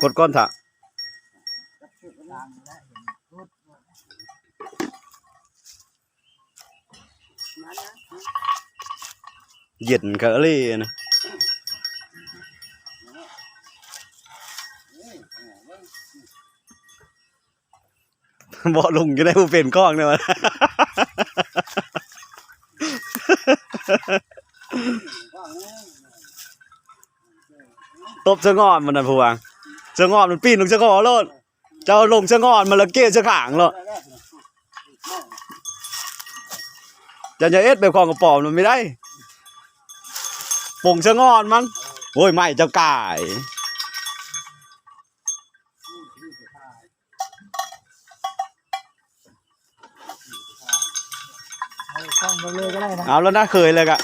กดก้อนถะเย็นกะเลยนะบ่ลงจะได้ผู้เป็นกล้องเนี่ยมันตบเสงอนมันนะพวงเสงอนมันปีนลงเสงอนโลดเจ้าลงเสงอนมันละเกะเสขางโลดจะเอ็ดแบบของกระป๋อมมันไม่ได้ป่งเสงอนมันโอ้ยไม่เจ้าก่ายเอาแล้วนะเคยเลยกะ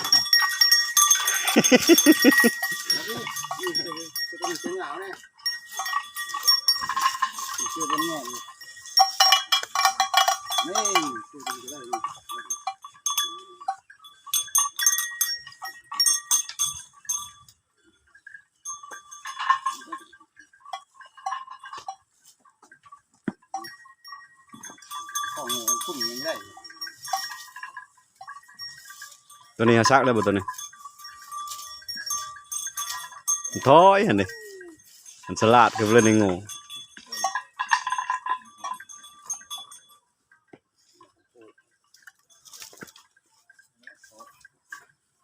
ตัวนี้ซักได้บ่ตัวนี้ท้อยเห็นดิมันฉลาดคือเล่นในงู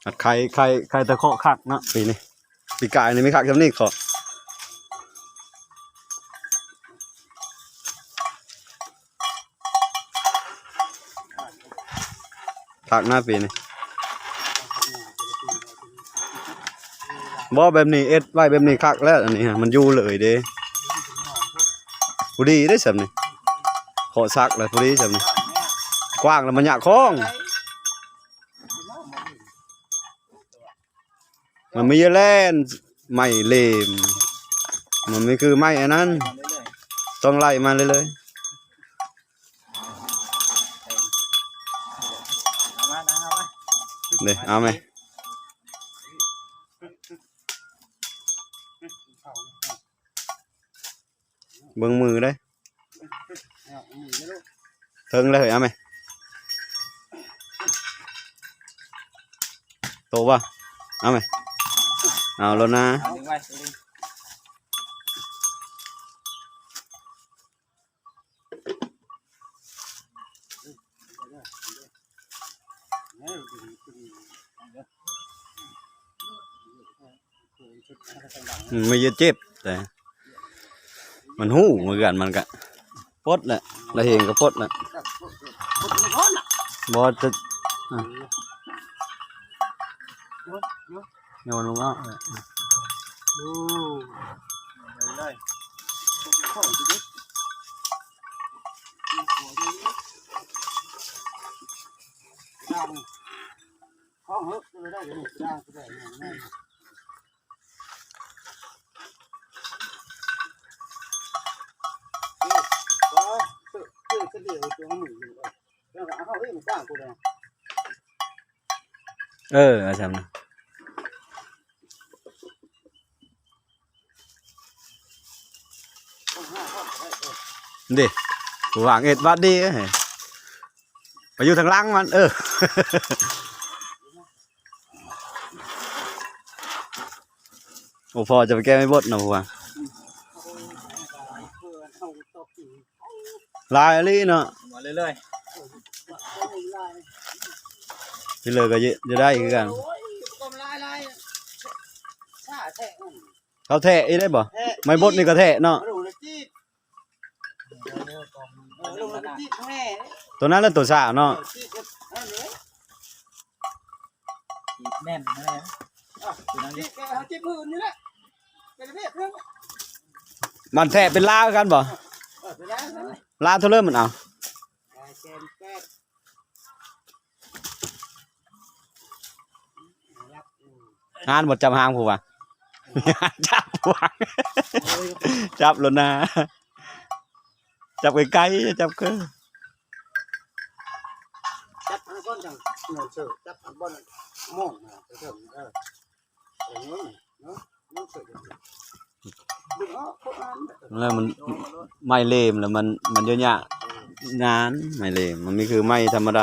อัดไข่ตะเคาะคักนะปีนี้ปีกายนี่ไม่คักจำนี่ขอคักหน้าปีนี้บ่แบบนี้เอ็ดไว้แบบนี้คักแล้วอันนี้ฮะมันอยู่เลยเด้พอดีได้สำนี่ขอซักเลยพอดีสำนี่กว้างแล้วมันหยาคล้องมันไม่แล่นไม่เล่มมันไม่คือไม่อันนั้นต้องไล่มาเลยเดี๋ยวเอาไหมเบิ่งมือได้เทิงเลยเอาไหมโตป่ะเอาไหมเอาแล้วนะไม่เยอะเจ็บแต่มันหูเหมือนกันมันกะปดแหละเราเห็นก็ปดแหละบอจะโยนลงอ่ะดูได้ห้องเฮ้ยได้ยังได้อาจารย์นะดิหวังเอ็ดวัดดีไปอยู่ทางล่างมันโอ้พอจะไปแก้ไม่บดนะพวงลายอะไรเนาะมาเรื่อยๆที่เลยก็จะได้คือกันเขาแทะอีได้บ่ไม่บดนี่ก็แทะเนาะตัวนั้นแล้วตัวสาวเนาะแน่นนะมันแทะเป็นลากันบ่ลาเท่าเริ่มมันเอางานหมดจำหางผู้ว่าจับผู้ว่าจับแล้วนะจับไกลๆจับก็จับอันก้อนจังหน่อยเชื่อจับอันก้อนมองนะเชื่ออย่างนี้เนาะน้องเชื่อ แล้วมันไม้เลมแล้วมันเยอะแยะงานไม้เลมมันไม่คือไม้ธรรมดา